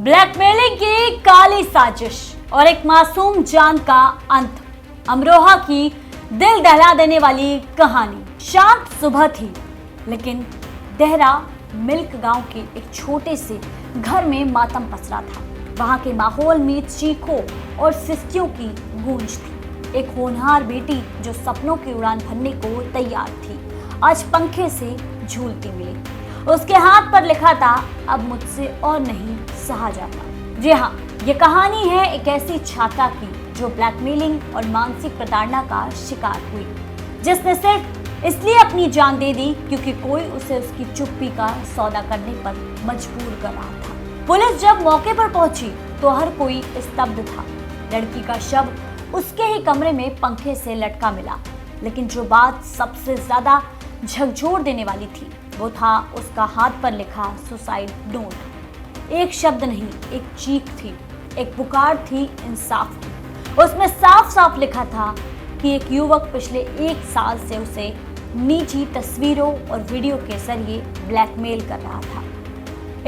Blackmailing की काली साजिश और एक मासूम जान का अंत। अमरोहा की दिल दहला देने वाली कहानी। शांत सुबह थी, लेकिन देहरा मिल्क गांव के एक छोटे से घर में मातम पसरा था। वहां के माहौल में चीखों और सिसकियों की गूंज थी। एक होनहार बेटी जो सपनों की उड़ान भरने को तैयार थी, आज पंखे से झूलती मिली। उसके हाथ पर लिखा था, अब मुझसे और नहीं सहा जाता। जी हाँ, ये कहानी है एक ऐसी छात्रा की जो ब्लैकमेलिंग और मानसिक प्रताड़ना का शिकार हुई, जिसने सिर्फ इसलिए अपनी जान दे दी क्योंकि कोई उसे उसकी चुप्पी का सौदा करने पर मजबूर कर रहा था। पुलिस जब मौके पर पहुंची तो हर कोई स्तब्ध था। लड़की का शव उसके ही कमरे में पंखे से लटका मिला, लेकिन जो बात सबसे ज्यादा झकझोर देने वाली थी वो था उसका हाथ पर लिखा सुसाइड नोट। एक शब्द नहीं, एक चीख थी, एक पुकार थी इंसाफ की। उसमें साफ साफ लिखा था कि एक युवक पिछले 1 साल से उसे निजी तस्वीरों और वीडियो के जरिए ब्लैकमेल कर रहा था।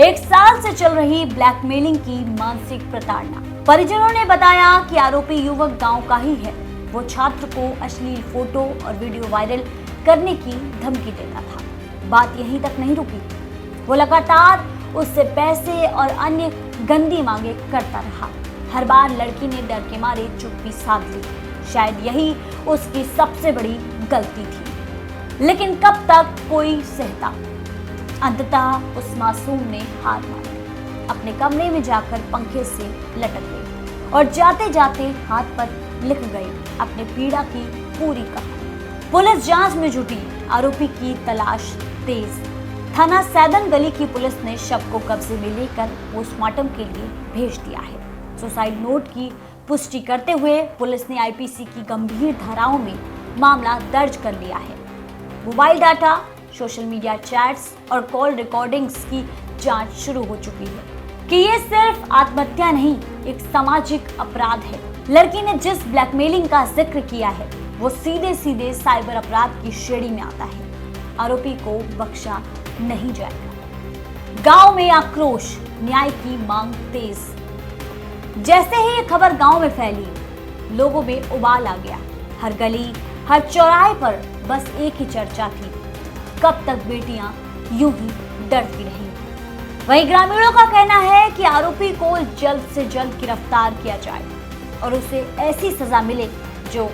1 साल से चल रही ब्लैकमेलिंग की मानसिक प्रताड़ना। परिजनों ने बताया कि आरोपी युवक गांव का ही है। वो छात्र को अश्लील फोटो और वीडियो वायरल करने की धमकी देता था। बात यहीं तक नहीं रुकी, वो लगातार उससे पैसे और अन्य गंदी मांगे करता रहा। हर बार लड़की ने डर के मारे चुप्पी साध ली। शायद यही उसकी सबसे बड़ी गलती थी, लेकिन कब तक कोई सहता। अंततः उस मासूम ने हार मानी, अपने कमरे में जाकर पंखे से लटक गई और जाते जाते हाथ पर लिख गई अपने पीड़ा की पूरी कहानी। पुलिस जांच में जुटी, आरोपी की तलाश तेज। थाना सैदन गली की पुलिस ने शव को कब्जे में लेकर पोस्टमार्टम के लिए भेज दिया है। सुसाइड नोट की पुष्टि करते हुए पुलिस ने आईपीसी की गंभीर धाराओं में मामला दर्ज कर लिया है। Mobile data, social media chats और कॉल रिकॉर्डिंग्स की जांच शुरू हो चुकी है कि ये सिर्फ आत्महत्या नहीं, एक सामाजिक अपराध है। लड़की ने जिस ब्लैकमेलिंग का जिक्र किया है वो सीधे सीधे साइबर अपराध की श्रेणी में आता है। आरोपी को बख्शा नहीं जाएगा। गांव में आक्रोश, न्याय की मांग तेज। जैसे ही ये खबर गांव में फैली, लोगों में उबाल आ गया। हर गली, हर चौराहे पर बस एक ही चर्चा थी, कब तक बेटियां यूं ही डरती रहेंगी। वहीं ग्रामीणों का कहना है कि आरोपी को जल्द से जल्द गिरफ्तार किया जाए और उसे ऐसी सजा मिले जो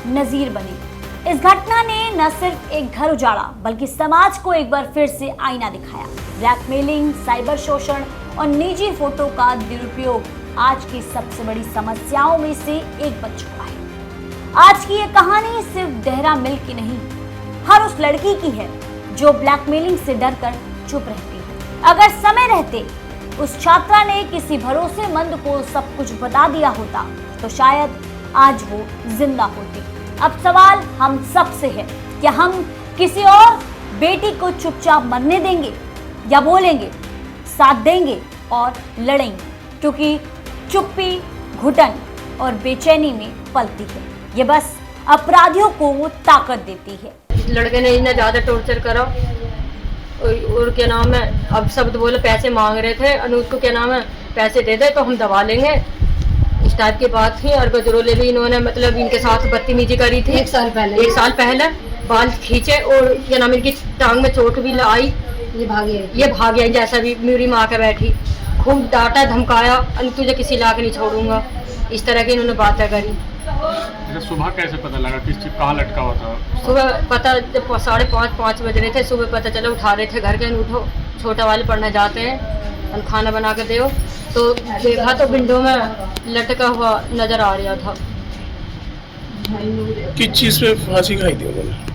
नजीर बने। इस घटना ने न सिर्फ एक घर उजाड़ा बल्कि समाज को एक बार फिर से आईना दिखाया। ब्लैकमेलिंग, साइबर शोषण और निजी फोटो का दुरुपयोग आज की सबसे बड़ी समस्याओं में से एक बन चुका है। आज की ये कहानी सिर्फ देहरा मिल्क की नहीं, हर उस लड़की की है जो ब्लैकमेलिंग से डरकर चुप रहती है। अगर समय रहते उस छात्रा ने किसी भरोसेमंद को सब कुछ बता दिया होता तो शायद आज वो जिंदा होती। अब सवाल हम सब से है, क्या हम किसी और बेटी को चुपचाप मरने देंगे या बोलेंगे, साथ देंगे और लड़ेंगे? क्योंकि चुप्पी घुटन और बेचैनी में पलती है। ये बस अपराधियों को ताकत देती है। लड़के ने इतना ज्यादा टॉर्चर करा और क्या नाम है, अब शब्द बोले पैसे मांग रहे थे। अनुज को क्या नाम है, पैसे दे दे तो हम दबा लेंगे, इस टाइप की बात थी। और गजरोले भी इन्होंने मतलब इनके साथ बदतमीजी करी थी 1 साल पहले बाल खींचे और क्या नाम, इनकी टांग में चोट भी आई। ये भाग गया जैसा भी मेरी माँ के बैठी, खूब डांटा धमकाया, तुझे किसी लाके नहीं छोड़ूंगा, इस तरह की इन्होंने बातें करी। सुबह कैसे पता लगा किस चीज कहाँ लटका हुआ था? सुबह पता जब 5:30 बज रहे थे, सुबह पता चला, उठा रहे थे घर के, उठो छोटा वाले पढ़ने जाते हैं और खाना बना के दो, तो देखा तो विंडो में लटका हुआ नजर आ रहा था। किस चीज पे फांसी खाई थी उन्होंने?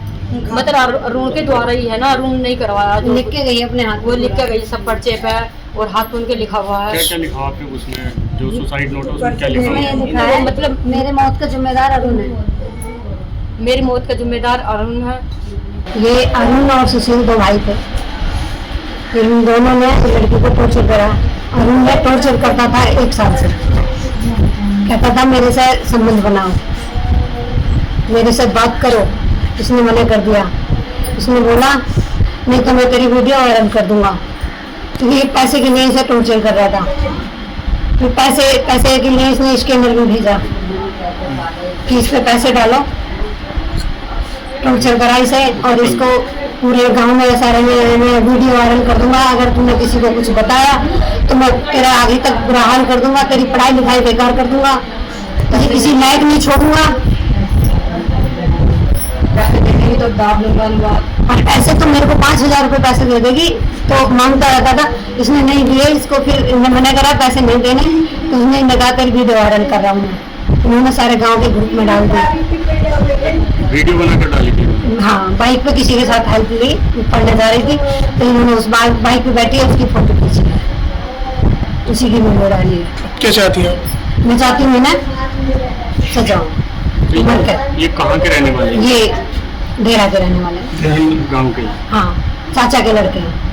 मतलब अरुण के द्वारा ही है ना, अरुण नहीं करवाया, लिख के गई अपने हाथ, वो लिख के गई सब पर्चे पे और हाथ पे उनके लिखा हुआ है। क्या क्या लिखा हुआ उसमें जो सुसाइड नोट है उसमें क्या लिखा हुआ है? लिखा है मतलब मेरे मौत का जिम्मेदार अरुण है। मेरी मौत का जिम्मेदार अरुण है। ये अरुण और सुशील 2 भाई थे। फिर इन दोनों ने लड़की को टॉर्चर करा। अरुण ने टॉर्चर करता था 1 साल से, कहता था मेरे से संबंध बनाओ, मेरे से बात करो। उसने मना कर दिया। उसने बोला नहीं तो मैं तेरी वीडियो वायरल कर दूंगा, क्योंकि पैसे की नीयत से टॉर्चर कर रहा था। फिर पैसे के लिए इसने स्कैनर भी भेजा कि इस पे पैसे डालो, टॉर्चर करा इसे, और इसको पूरे गांव में सारे में मैं वीडियो वायरल कर दूंगा, अगर तुमने किसी को कुछ बताया तो मैं तेरा आगे तक बुरा हाल कर दूंगा, तेरी पढ़ाई लिखाई बेकार कर दूंगा, तुझे किसी लायक नहीं छोड़ूंगा, तो दाब लूंगा। और पैसे तो मेरे को 5,000 रुपये पैसे दे देगी, तो मांगता रहता था, इसने नहीं दिए इसको, फिर मैंने कहा पैसे नहीं देने, तो उसने कहा तेरी वीडियो वायरल कर रहा हूँ मैं, उन्होंने सारे गांव के ग्रुप में डाल दिया। वीडियो बनाकर डाली थी? हाँ, बाइक पे किसी के साथ हेल्प ली, पढ़ने जा रही थी, तो इन्होंने उस बाइक पे बैठी है, उसकी फोटो खींची है, उसी की वीडियो डाली है। क्या चाहती हैं? मैं चाहती हूँ मैं सजाऊँ। ये कहाँ के रहने वाले हैं? ये डेरा के रहने वाले हैं। गाँव के? हाँ, चाचा के लड़के हैं।